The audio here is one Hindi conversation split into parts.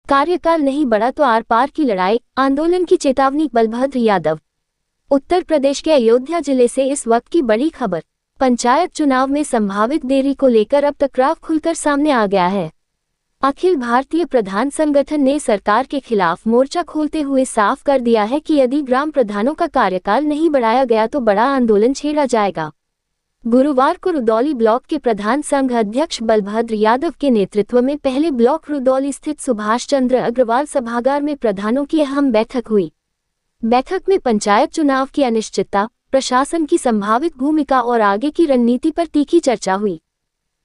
कार्यकाल नहीं बढ़ा तो आर पार की लड़ाई, आंदोलन की चेतावनी बलभद्र यादव। उत्तर प्रदेश के अयोध्या जिले से इस वक्त की बड़ी खबर। पंचायत चुनाव में संभावित देरी को लेकर अब टकराव खुलकर सामने आ गया है। अखिल भारतीय प्रधान संगठन ने सरकार के खिलाफ मोर्चा खोलते हुए साफ कर दिया है कि यदि ग्राम प्रधानों का कार्यकाल नहीं बढ़ाया गया तो बड़ा आंदोलन छेड़ा जाएगा। गुरुवार को रुदौली ब्लॉक के प्रधान संघ अध्यक्ष बलभद्र यादव के नेतृत्व में पहले ब्लॉक रुदौली स्थित सुभाष चंद्र अग्रवाल सभागार में प्रधानों की अहम बैठक हुई। बैठक में पंचायत चुनाव की अनिश्चितता, प्रशासन की संभावित भूमिका और आगे की रणनीति पर तीखी चर्चा हुई।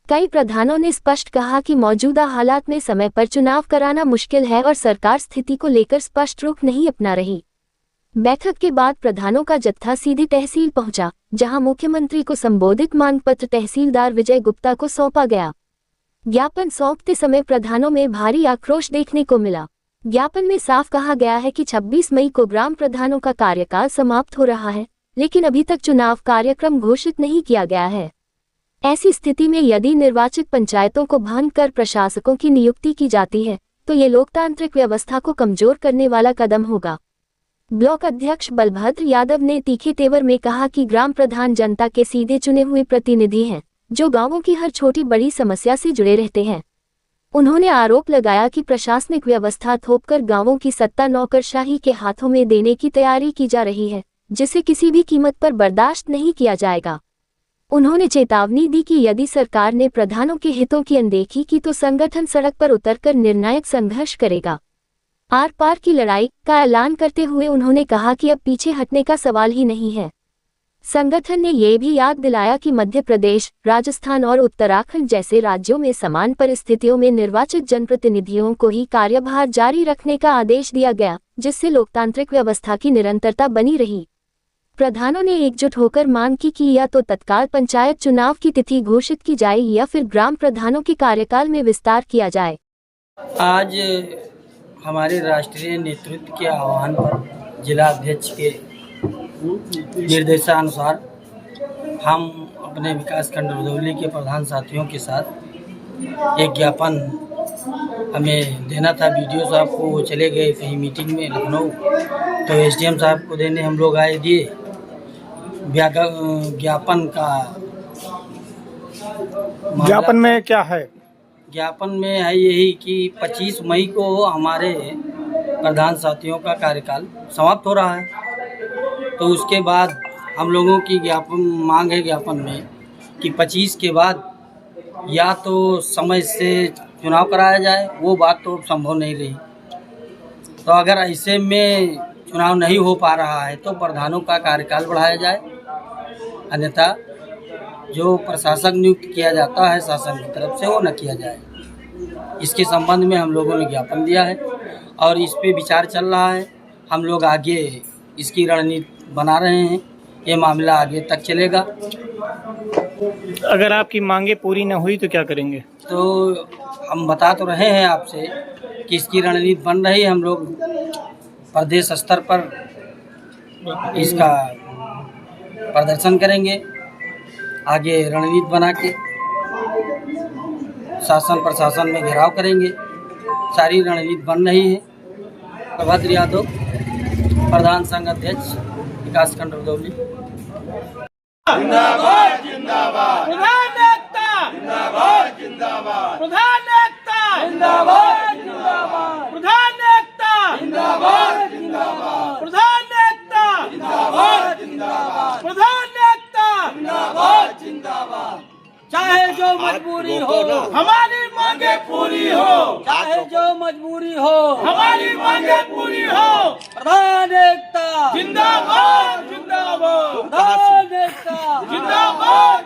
कई प्रधानों ने स्पष्ट कहा कि मौजूदा हालात में समय पर चुनाव कराना मुश्किल है और सरकार स्थिति को लेकर स्पष्ट रुख नहीं अपना रही। बैठक के बाद प्रधानों का जत्था सीधे तहसील पहुंचा, जहां मुख्यमंत्री को संबोधित मांग पत्र तहसीलदार विजय गुप्ता को सौंपा गया। ज्ञापन सौंपते समय प्रधानों में भारी आक्रोश देखने को मिला। ज्ञापन में साफ कहा गया है कि 26 मई को ग्राम प्रधानों का कार्यकाल समाप्त हो रहा है, लेकिन अभी तक चुनाव कार्यक्रम घोषित नहीं किया गया है। ऐसी स्थिति में यदि निर्वाचित पंचायतों को भंग कर प्रशासकों की नियुक्ति की जाती है तो ये लोकतांत्रिक व्यवस्था को कमजोर करने वाला कदम होगा। ब्लॉक अध्यक्ष बलभद्र यादव ने तीखे तेवर में कहा कि ग्राम प्रधान जनता के सीधे चुने हुए प्रतिनिधि हैं, जो गांवों की हर छोटी बड़ी समस्या से जुड़े रहते हैं। उन्होंने आरोप लगाया कि प्रशासनिक व्यवस्था थोपकर गांवों की सत्ता नौकरशाही के हाथों में देने की तैयारी की जा रही है, जिसे किसी भी कीमत पर बर्दाश्त नहीं किया जाएगा। उन्होंने चेतावनी दी कि यदि सरकार ने प्रधानों के हितों की अनदेखी की तो संगठन सड़क पर उतरकर निर्णायक संघर्ष करेगा। आर पार की लड़ाई का ऐलान करते हुए उन्होंने कहा कि अब पीछे हटने का सवाल ही नहीं है। संगठन ने ये भी याद दिलाया कि मध्य प्रदेश, राजस्थान और उत्तराखंड जैसे राज्यों में समान परिस्थितियों में निर्वाचित जनप्रतिनिधियों को ही कार्यभार जारी रखने का आदेश दिया गया, जिससे लोकतांत्रिक व्यवस्था की निरंतरता बनी रही। प्रधानों ने एकजुट होकर मांग की कि या तो तत्काल पंचायत चुनाव की तिथि घोषित की जाए या फिर ग्राम प्रधानों के कार्यकाल में विस्तार किया जाए। आज हमारे राष्ट्रीय नेतृत्व के आह्वान पर जिला अध्यक्ष के निर्देशानुसार हम अपने विकासखंड रुदौली के प्रधान साथियों के साथ एक ज्ञापन हमें देना था। बीडीओ साहब को वो चले गए कहीं मीटिंग में लखनऊ, तो एसडीएम साहब को देने हम लोग आए दिए। ज्ञापन का ज्ञापन में क्या है? ज्ञापन में है यही कि 25 मई को हमारे प्रधान साथियों का कार्यकाल समाप्त हो रहा है, तो उसके बाद हम लोगों की मांग है ज्ञापन में कि 25 के बाद या तो समय से चुनाव कराया जाए। वो बात तो संभव नहीं रही, तो अगर ऐसे में चुनाव नहीं हो पा रहा है तो प्रधानों का कार्यकाल बढ़ाया जाए, अन्यथा जो प्रशासक नियुक्त किया जाता है शासन की तरफ से वो न किया जाए। इसके संबंध में हम लोगों ने ज्ञापन दिया है और इस पे विचार चल रहा है। हम लोग आगे इसकी रणनीति बना रहे हैं, ये मामला आगे तक चलेगा। अगर आपकी मांगे पूरी न हुई तो क्या करेंगे? तो हम बता तो रहे हैं आपसे कि इसकी रणनीति बन रही है। हम लोग प्रदेश स्तर पर इसका प्रदर्शन करेंगे, आगे रणनीति बना के शासन प्रशासन में घेराव करेंगे। सारी रणनीति बन रही है। बलभद्र यादव, प्रधान संघ अध्यक्ष, विकासखंड रुदौली। जिंदाबाद जिंदाबाद प्रधान नेता जिंदाबाद जिंदाबाद प्रधान नेता जिंदाबाद जिंदाबाद प्रधान नेता जिंदाबाद जिंदाबाद प्रधान नेता जिंदाबाद जिंदाबाद प्रधान नेता जिंदाबाद जिंदाबाद। चाहे जो मजबूरी हो हमारी मांगे पूरी हो, चाहे जो मजबूरी हो हमारी मांगे पूरी हो। प्रधान नेता जिंदाबाद जिंदाबाद प्रधान नेता जिंदाबाद।